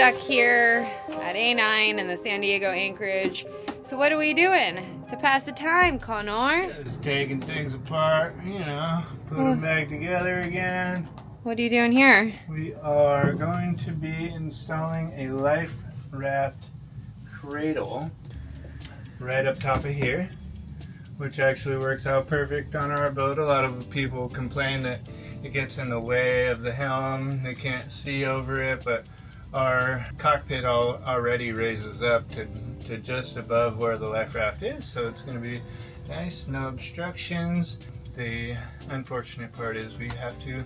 stuck here at A9 in the San Diego Anchorage. So what are we doing to pass the time, Connor? Just taking things apart, you know, put them back together again. What are you doing here? We are going to be installing a life raft cradle right up top of here, which actually works out perfect on our boat. A lot of people complain that it gets in the way of the helm, they can't see over it, but our cockpit already raises up to just above where the life raft is, so it's going to be nice, no obstructions. The unfortunate part is we have to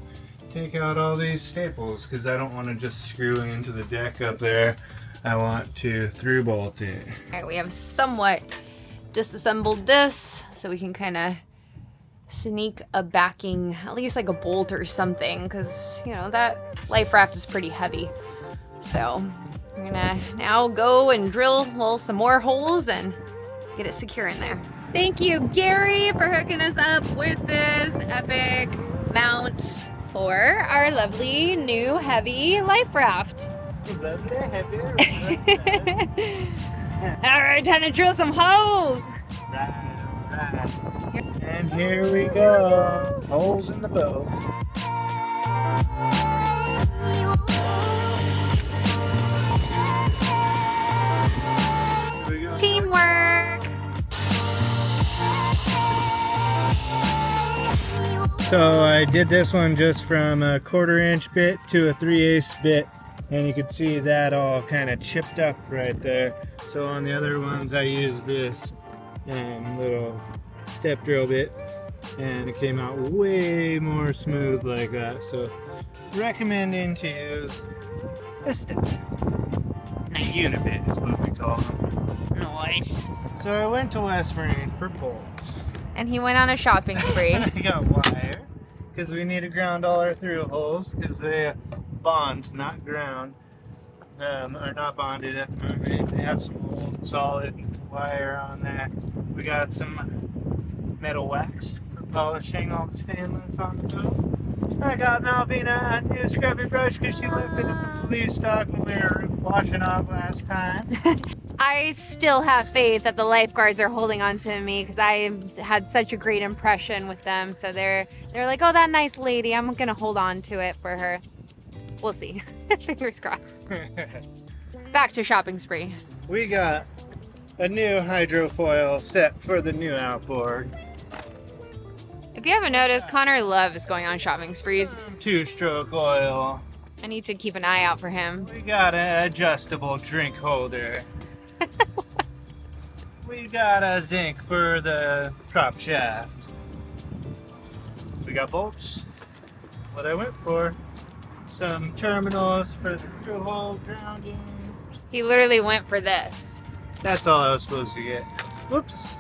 take out all these staples because I don't want to just screw it into the deck up there. I want to through bolt it. All right, we have somewhat disassembled this so we can kind of sneak a backing, at least like a bolt or something, because you know that life raft is pretty heavy. So we're gonna now go and drill some more holes and get it secure in there. Thank you, Gary, for hooking us up with this epic mount for our lovely new heavy life raft. Lovely heavy All right, time to drill some holes. Right. And here we go. Holes in the boat. Teamwork. So I did this one just from a 1/4 inch bit to a 3/8 bit, and you can see that all kind of chipped up right there. So on the other ones I used this little step drill bit, and it came out way more smooth like that. So recommending to use a step. Nice. Unibit is what we call them. Nice. So I went to West Marine for bolts. And he went on a shopping spree. I got wire because we need to ground all our through holes because they bond, not ground, are not bonded at the moment. They have some old solid wire on there. We got some metal wax for polishing all the stainless on the boat. I got Malvina a new scrubby brush because she lifted up the police stock when we were washing off last time. I still have faith that the lifeguards are holding on to me because I had such a great impression with them. So they're like, oh, that nice lady, I'm gonna hold on to it for her. We'll see. Fingers crossed. Back to shopping spree. We got a new hydrofoil set for the new outboard. If you haven't noticed, Connor loves going on shopping sprees. 2-stroke oil. I need to keep an eye out for him. We got an adjustable drink holder. We got a zinc for the prop shaft. We got bolts. What I went for. Some terminals for the through hole grounding. He literally went for this. That's all I was supposed to get. Whoops.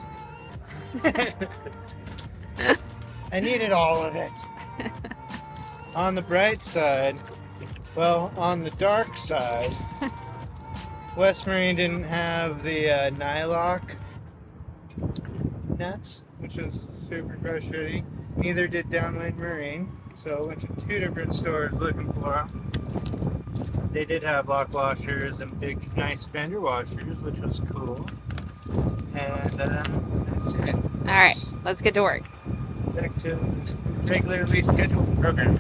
I needed all of it. On the bright side, well, on the dark side, West Marine didn't have the nylock nuts, which was super frustrating. Neither did Downwind Marine, so I went to 2 different stores looking for them. They did have lock washers and big, nice fender washers, which was cool. And that's it. All right, let's get to work. Back to regularly scheduled program.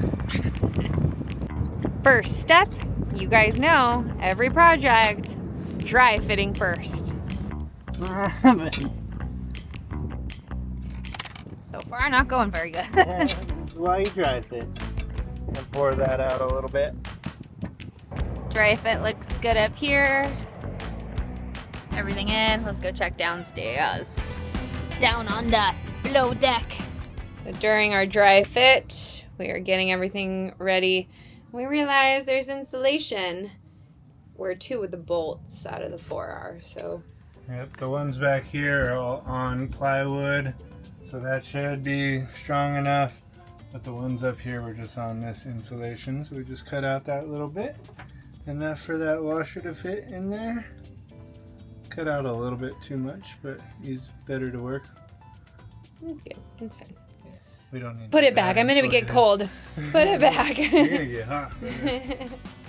First step, you guys know, every project, dry fitting first. So far, not going very good. While you dry fit, and pour that out a little bit. Dry fit looks good up here. Everything in. Let's go check downstairs. Down on the below deck. So during our dry fit, we are getting everything ready. We realize there's insulation where 2 of the bolts out of the 4 are. So Yep, the ones back here are all on plywood, so that should be strong enough. But the ones up here were just on this insulation, so we just cut out that little bit. Enough for that washer to fit in there. Cut out a little bit too much, but he's better to work. it's good. It's fine. We don't need Put it back. I'm gonna get cold. Put it back. You're gonna get hot.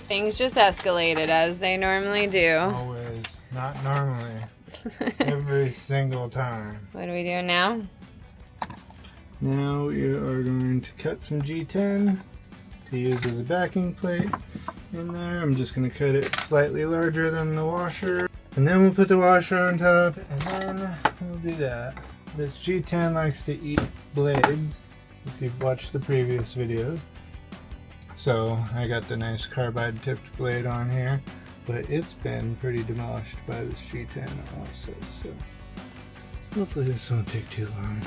Things just escalated as they normally do. Always. Not normally. Every single time. What are we doing now? Now we are going to cut some G10 to use as a backing plate in there. I'm just going to cut it slightly larger than the washer. And then we'll put the washer on top, and then we'll do that. This G10 likes to eat blades, if you've watched the previous video. So I got the nice carbide tipped blade on here, but it's been pretty demolished by this G10 also. So hopefully this won't take too long.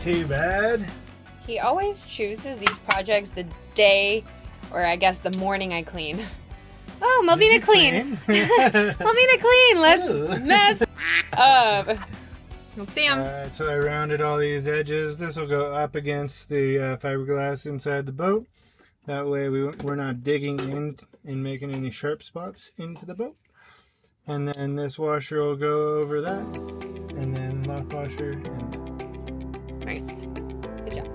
Too bad. He always chooses these projects the day, or I guess the morning I clean. Oh, Melvina clean. Melvina clean. Let's mess up. Let's see him. Alright, so I rounded all these edges. This will go up against the fiberglass inside the boat. That way we're not digging in and making any sharp spots into the boat. And then this washer will go over that. And then lock washer and Nice. Good job.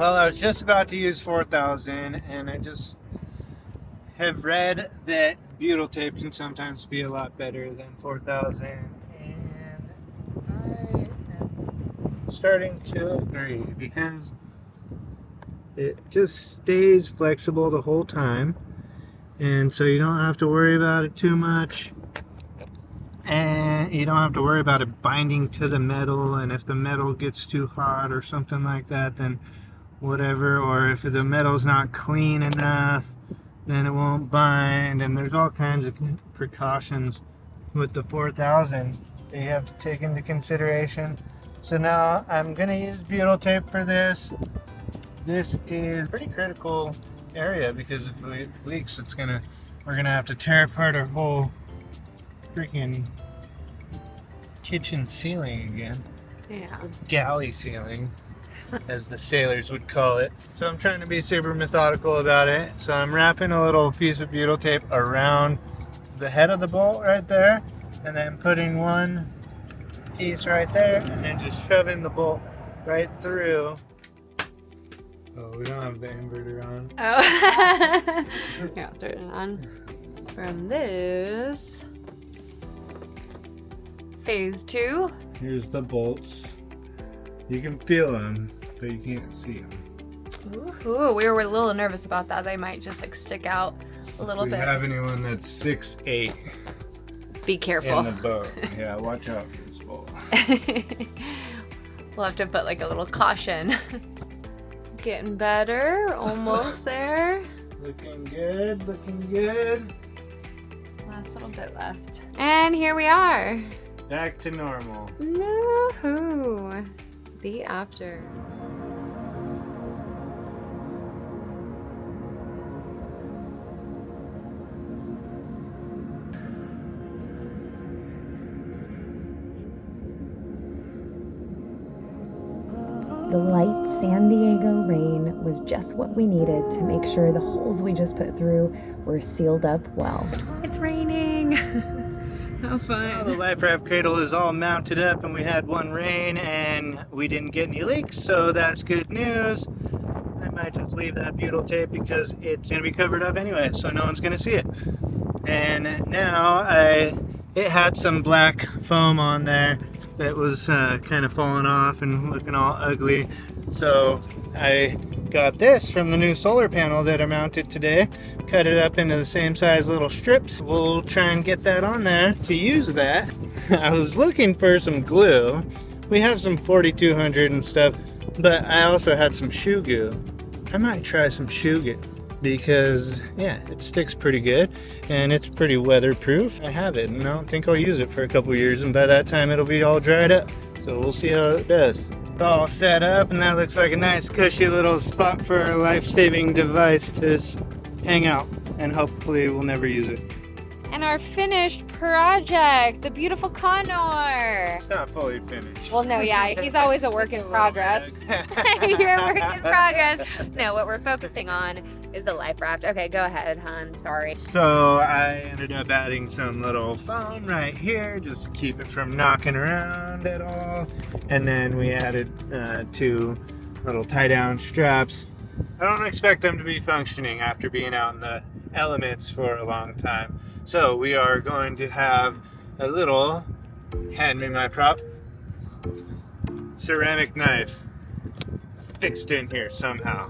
well, I was just about to use 4,000, and I just have read that butyl tape can sometimes be a lot better than 4,000, and I am starting to agree because it just stays flexible the whole time, and so you don't have to worry about it too much. And you don't have to worry about it binding to the metal, and if the metal gets too hot or something like that, then whatever, or if the metal's not clean enough, then it won't bind, and there's all kinds of precautions with the 4,000 that you have to take into consideration. So now I'm going to use butyl tape for this. This is a pretty critical area because if it leaks, we're gonna have to tear apart our whole freaking kitchen ceiling again. Yeah. Galley ceiling, as the sailors would call it. So I'm trying to be super methodical about it. So I'm wrapping a little piece of butyl tape around the head of the bolt right there, and then putting one piece right there, and then just shoving the bolt right through. Oh, we don't have the inverter on. Oh. Yeah, turn it on. From this. Phase 2. Here's the bolts. You can feel them, but you can't see them. Ooh, we were a little nervous about that. They might just like stick out a little bit. If you have anyone that's 6'8", be careful. in the boat, yeah, watch out for this bolt. We'll have to put like a little caution. Getting better, almost there. Looking good, looking good. Last little bit left. And here we are. Back to normal. Woohoo! The after. The light San Diego rain was just what we needed to make sure the holes we just put through were sealed up well. It's raining. How fun. Well, the life raft cradle is all mounted up, and we had one rain and we didn't get any leaks, so that's good news. I might just leave that butyl tape because it's going to be covered up anyway, so no one's going to see it. And now it had some black foam on there that was kind of falling off and looking all ugly. So I got this from the new solar panel that I mounted today, cut it up into the same size little strips. We'll try and get that on there to use that. I was looking for some glue. We have some 4200 and stuff, but I also had some shoe goo. I might try some shoe goo because yeah, it sticks pretty good and it's pretty weatherproof. I have it and I don't think I'll use it for a couple years, and by that time it'll be all dried up. So we'll see how it does. It's all set up and that looks like a nice cushy little spot for a life-saving device to hang out, and hopefully we'll never use it. And our finished project, the beautiful Connor. It's not fully finished. Well, no, yeah, he's always a work in progress. You're a work in progress. No, what we're focusing on is the life raft. Okay, go ahead, hon. Sorry. So I ended up adding some little foam right here just to keep it from knocking around at all. And then we added 2 little tie-down straps. I don't expect them to be functioning after being out in the elements for a long time. So we are going to have a little, hand me my prop, ceramic knife fixed in here somehow.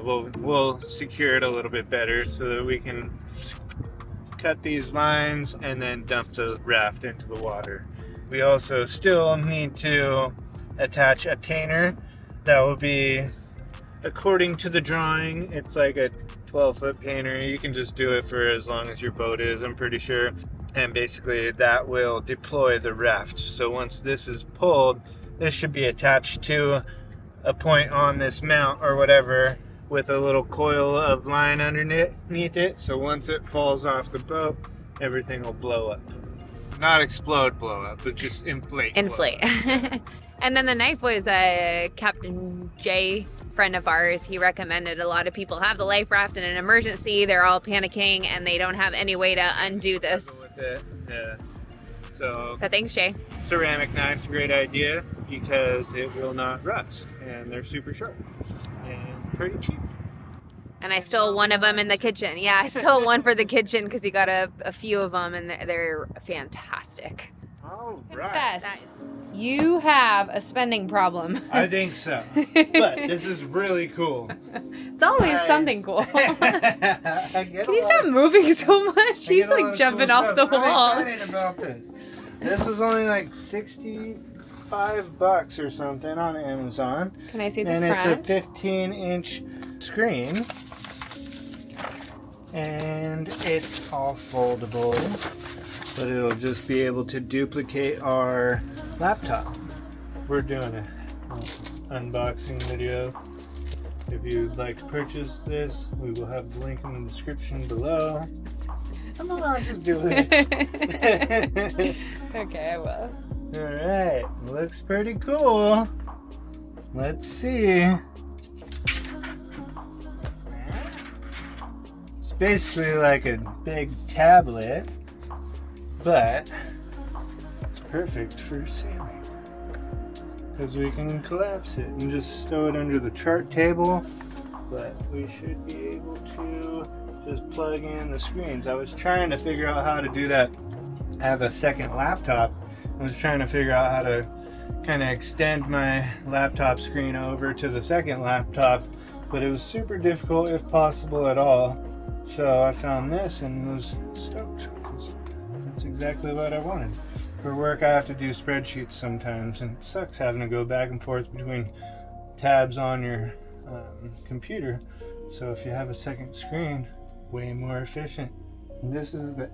We'll secure it a little bit better so that we can cut these lines and then dump the raft into the water. We also still need to attach a painter. That will be, according to the drawing, it's like a 12-foot painter. You can just do it for as long as your boat is, I'm pretty sure. And basically that will deploy the raft. So once this is pulled, this should be attached to a point on this mount or whatever with a little coil of line underneath it. So once it falls off the boat, everything will blow up. Not explode, blow up, but just inflate. Inflate. And then the knife was a Captain J friend of ours. He recommended a lot of people have the life raft in an emergency. They're all panicking and they don't have any way to undo this. With it. Yeah. So thanks, Jay. Ceramic knife's a great idea because it will not rust and they're super sharp and pretty cheap. And I stole one of them in the kitchen. Yeah, I stole one for the kitchen because he got a few of them and they're fantastic. All right. Confess, you have a spending problem. I think so. But this is really cool. It's always something cool. Can Can you stop moving so much? He's like jumping off the walls. I'm excited about this. This was only like $65 or something on Amazon. Can I see the and front? it's a 15-inch screen. And it's all foldable, but it'll just be able to duplicate our laptop. We're doing an unboxing video. If you'd like to purchase this, we will have the link in the description below. Come on, just do it. Okay, I will. Alright, looks pretty cool. Let's see. It's basically like a big tablet, but it's perfect for sailing because we can collapse it and just stow it under the chart table. But we should be able to just plug in the screens. I was trying to figure out how to do that. I have a second laptop. I was trying to figure out how to kind of extend my laptop screen over to the second laptop, but it was super difficult, if possible at all. So I found this and was stoked because that's exactly what I wanted. For work, I have to do spreadsheets sometimes, and it sucks having to go back and forth between tabs on your computer. So if you have a second screen, way more efficient. And this is the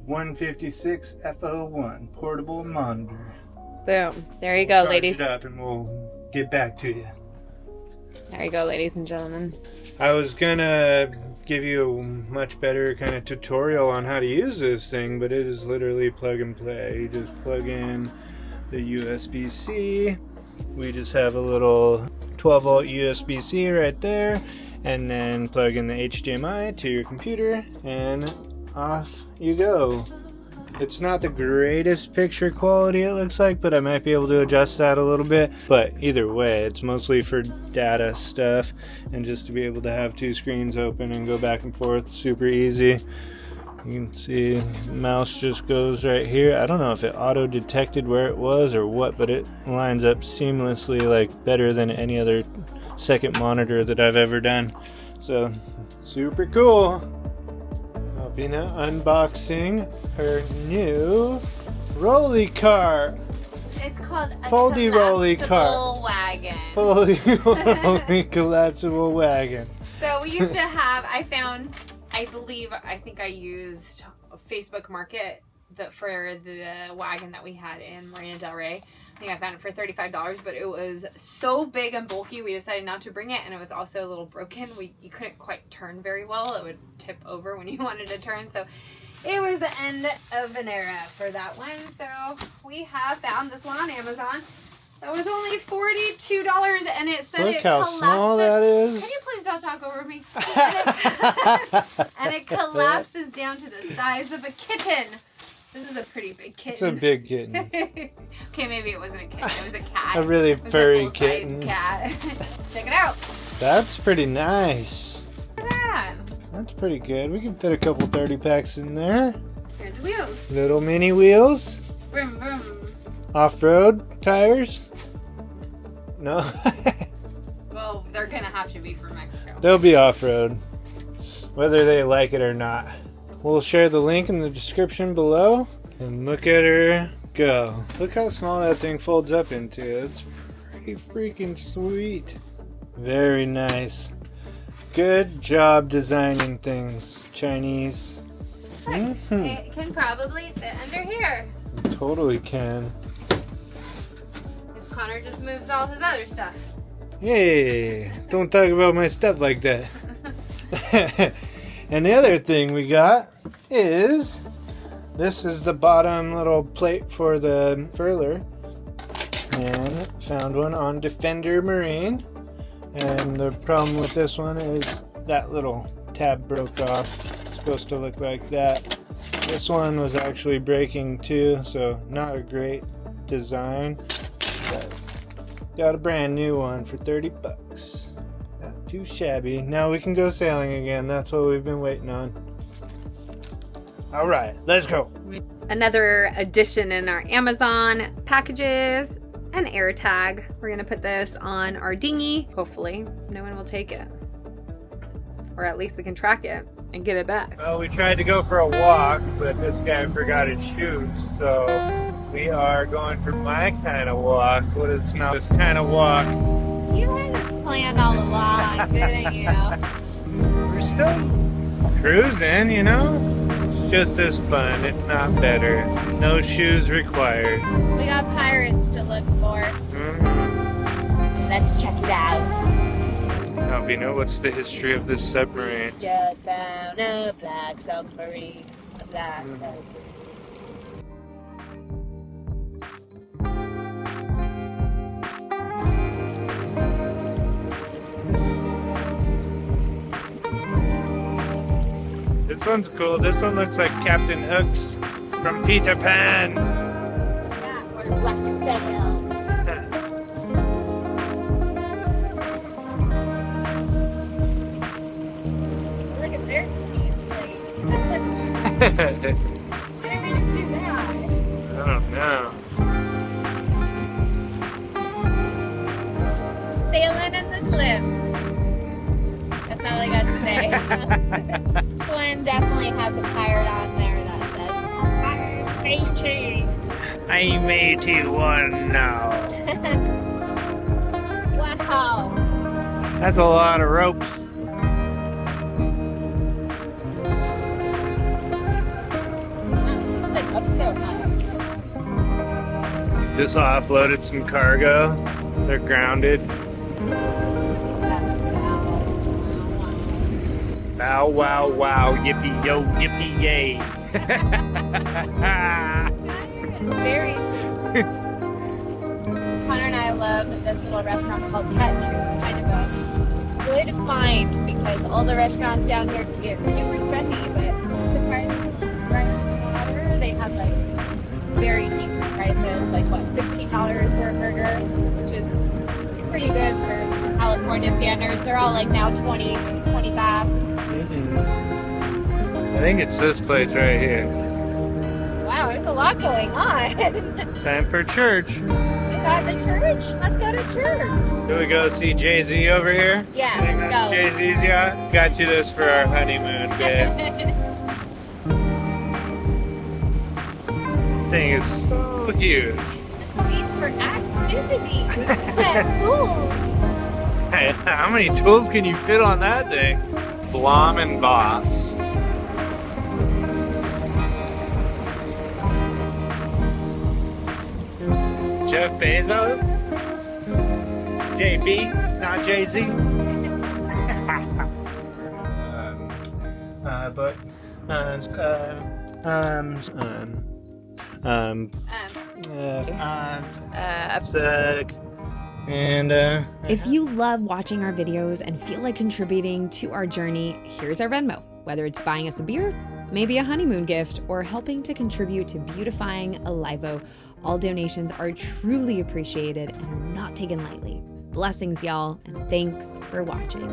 M156F01 portable monitor. Boom. There you go, ladies. Charge it up and we'll get back to you. There you go, ladies and gentlemen. I was gonna give you a much better kind of tutorial on how to use this thing, but it is literally plug and play. You just plug in the USB-C. We just have a little 12-volt USB-C right there, and then plug in the HDMI to your computer, and off you go. It's not the greatest picture quality it looks like, but I might be able to adjust that a little bit. But either way, it's mostly for data stuff and just to be able to have 2 screens open and go back and forth, super easy. You can see the mouse just goes right here. I don't know if it auto detected where it was or what, but it lines up seamlessly, like better than any other second monitor that I've ever done. So super cool. Alvina unboxing her new rolly cart. It's called a Foldy rolly cart. Wagon. Foldy rolly collapsible wagon. So we used to have, I think I used Facebook Market for the wagon that we had in Marina Del Rey. I think I found it for $35, but it was so big and bulky we decided not to bring it, and it was also a little broken. You couldn't quite turn very well. It would tip over when you wanted to turn, so it was the end of an era for that one. So we have found this one on Amazon. That was only $42, and it said Look it how collapses. small that is. Can you please don't talk over me. And it collapses down to the size of a kitten. This is a pretty big kitten. It's a big kitten. Okay, maybe it wasn't a kitten. It was a cat. A really furry a kitten. Cat. Check it out. That's pretty nice. Look at that. That's pretty good. We can fit a couple 30 packs in there. Here's the wheels. Little mini wheels. Vroom, vroom. Off-road tires. No. Well, they're gonna have to be for Mexico. They'll be off-road, whether they like it or not. We'll share the link in the description below. And look at her go. Look how small that thing folds up into. It's pretty freaking sweet. Very nice. Good job designing things, Chinese. It can probably fit under here. Totally can. If Connor just moves all his other stuff. Hey, don't talk about my stuff like that. And the other thing we got is, this is the bottom little plate for the furler. And found one on Defender Marine. And the problem with this one is that little tab broke off. It's supposed to look like that. This one was actually breaking too, so not a great design. But got a brand new one for 30 bucks. Not too shabby. Now we can go sailing again. That's what we've been waiting on. All right, let's go. Another addition in our Amazon packages, an AirTag. We're gonna put this on our dinghy. Hopefully no one will take it. Or at least we can track it and get it back. Well, we tried to go for a walk, but this guy forgot his shoes, so we are going for my kind of walk. What is now this kind of walk? You had this planned all along, didn't you? We're still cruising, you know? It's just as fun, if not better. No shoes required. We got pirates to look for. Let's check it out. Albino, what's the history of this submarine? Just found a black submarine. A black submarine. This one's cool. This one looks like Captain Hook's from Peter Pan. Yeah, or black sails. Look at their nameplates. Why didn't we just do that? I don't know. Sailing in the slip. That's all I got to say. This one definitely has a pirate on there that says, I'm matey. I'm 81 now. Wow. That's a lot of ropes. It's like up so high. Just offloaded some cargo. They're grounded. Bow wow wow, yippee yo, yippee yay. It's very sweet. Connor and I love this little restaurant called Catch. It's kind of a good find because all the restaurants down here can get super special, but surprisingly, right in the water, they have like very decent prices, like what, $16 for a burger, which is pretty good for California standards. They're all like now 20, 25. I think it's this place right here. Wow, there's a lot going on. Time for church. Is that the church? Let's go to church. Do we go see Jay-Z over here? Yeah, I think let's that's go. Jay-Z's yacht. Got you this for our honeymoon, babe. Thing is so huge. The space for activity. And tools. Hey, how many tools can you fit on that thing? Blom and Boss. Jeff Bezos? JB, not Jay-Z? And If you love watching our videos and feel like contributing to our journey, here's our Venmo. Whether it's buying us a beer, maybe a honeymoon gift, or helping to contribute to beautifying Alivo, all donations are truly appreciated and are not taken lightly. Blessings, y'all, and thanks for watching.